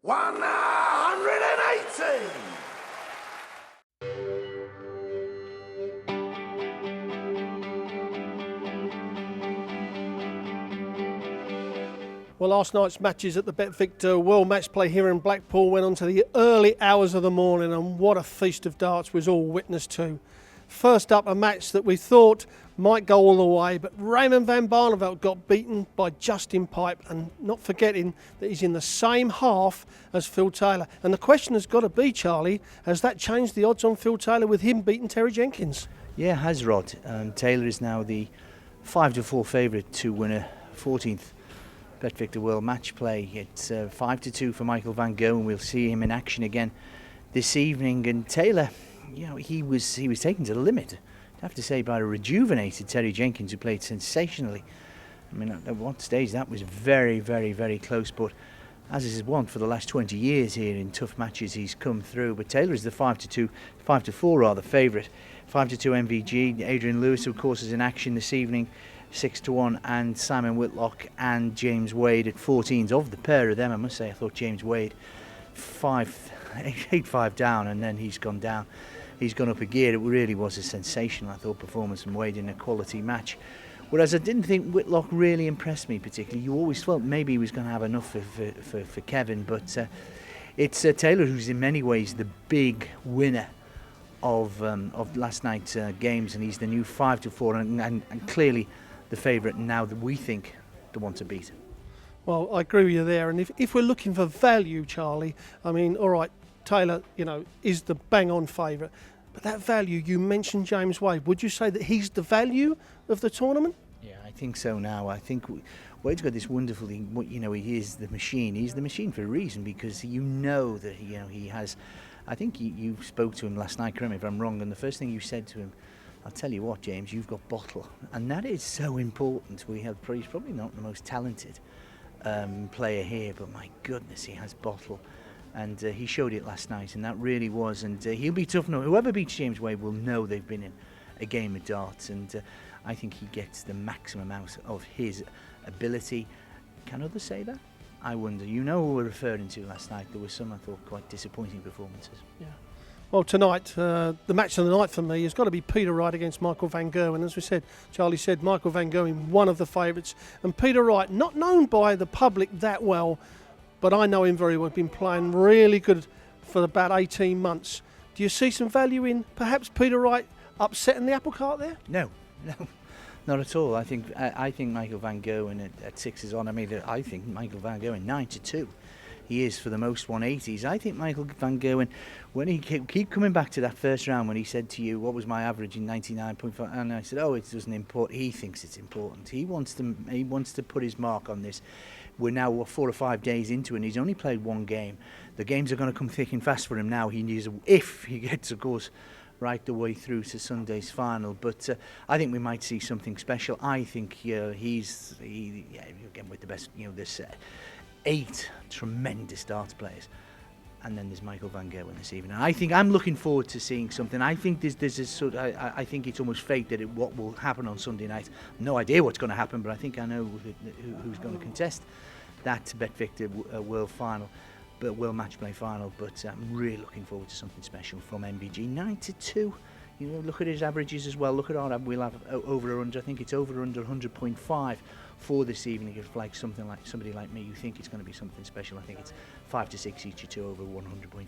180! Well, last night's matches at the BetVictor World Matchplay here in Blackpool went on to the early hours of the morning, and what a feast of darts was all witness to. First up, a match that we thought might go all the way, but Raymond van Barneveld got beaten by Justin Pipe, and not forgetting that he's in the same half as Phil Taylor. And the question has got to be, Charlie, has that changed the odds on Phil Taylor with him beating Terry Jenkins? Yeah, it has, Rod. Taylor is now the 5-4 favourite to win a 14th BetVictor World Matchplay. It's 5-2 for Michael van Gogh, and we'll see him in action again this evening. And Taylor, you know, he was taken to the limit, I have to say, by a rejuvenated Terry Jenkins, who played sensationally. I mean, at one stage that was very, very, very close, but as is his want for the last 20 years here in tough matches, he's come through. But Taylor is the 5-4 rather favourite. 5-2 MVG. Adrian Lewis, of course, is in action this evening, 6-1, and Simon Whitlock and James Wade at 14s. Of the pair of them, I must say, I thought James Wade 8-5 down, and then he's gone down. He's gone up a gear. It really was a sensational, I thought, performance from Wade in a quality match. Whereas I didn't think Whitlock really impressed me particularly. You always felt maybe he was going to have enough for Kevin, but it's Taylor who's in many ways the big winner of last night's games, and he's the new 5-4 and clearly the favourite now that we think the one to beat. Well, I agree with you there, and if we're looking for value, Charlie, I mean, all right, Taylor, you know, is the bang-on favourite, but that value, you mentioned James Wade. Would you say that he's the value of the tournament? Yeah, I think so now. I think Wade's got this wonderful thing. You know, he is the machine. He's the machine for a reason, because you know that he has. I think you spoke to him last night, correct me if I'm wrong, and the first thing you said to him, I'll tell you what, James, you've got bottle, and that is so important. He's probably not the most talented player here, but my goodness, he has bottle. And he showed it last night, and that really was. And he'll be tough. No, whoever beats James Wade will know they've been in a game of darts. And I think he gets the maximum out of his ability. Can others say that? I wonder. You know who we're referring to last night. There were some, I thought, quite disappointing performances. Yeah. Well, tonight, the match of the night for me has got to be Peter Wright against Michael van Gogh. And as we said, Charlie said, Michael van Gogh in one of the favourites. And Peter Wright, not known by the public that well, but I know him very well. Been playing really good for about 18 months. Do you see some value in perhaps Peter Wright upsetting the apple cart there? No, not at all. I think Michael van Gogh at 6 is on. I mean, I think Michael van Gogh in 9-2. He is for the most 180s. I think Michael van Gogh, when he keep coming back to that first round when he said to you, what was my average in 99.5? And I said, it doesn't import. He thinks it's important. He wants to put his mark on this. We're now 4 or 5 days into it, and he's only played one game. The games are going to come thick and fast for him now. He needs, if he gets, of course, right the way through to Sunday's final. But I think we might see something special. I think he's again with the best. You know, there's 8 tremendous darts players, and then there's Michael van Gogh this evening. And I think I'm looking forward to seeing something. I think there's a sort. I think it's almost fate that what will happen on Sunday night. No idea what's going to happen, but I think I know who's going to contest that BetVictor World Final, but World Matchplay Final. But I'm really looking forward to something special from MVG. 9-2. You know, look at his averages as well. Look at our. We'll have over or under. I think it's over or under 100.5 for this evening. If like somebody like me, you think it's going to be something special, I think it's 5-6 each or 2 over 100.5.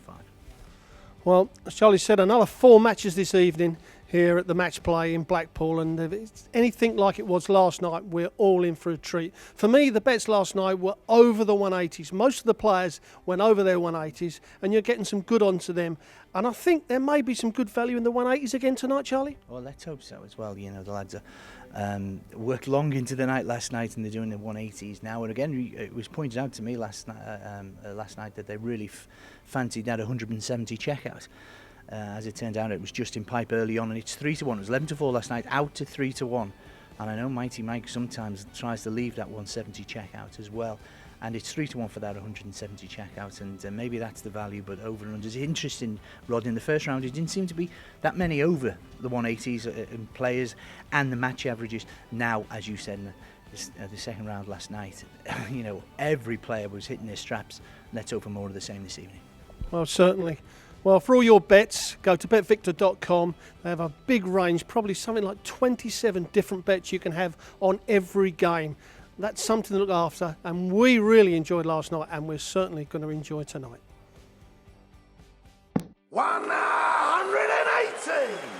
Well, as Charlie said, another 4 matches this evening here at the match play in Blackpool, and if it's anything like it was last night, we're all in for a treat. For me, the bets last night were over the 180s. Most of the players went over their 180s, and you're getting some good onto them. And I think there may be some good value in the 180s again tonight, Charlie. Well, let's hope so as well. You know, the lads worked long into the night last night, and they're doing the 180s now. And again, it was pointed out to me last night that they really fancied that 170 checkout. As it turned out, it was Justin Pipe early on, and it's 3-1. It was 11-4 last night, out to 3-1. And I know Mighty Mike sometimes tries to leave that 170 checkout as well. And it's 3-1 for that 170 checkout, and maybe that's the value. But over and under is interesting, Rod. In the first round, it didn't seem to be that many over the 180s in players and the match averages. Now, as you said, the second round last night. You know, every player was hitting their straps. Let's hope for more of the same this evening. Well, certainly. Well, for all your bets, go to betvictor.com. They have a big range, probably something like 27 different bets you can have on every game. That's something to look after, and we really enjoyed last night, and we're certainly going to enjoy tonight. 180!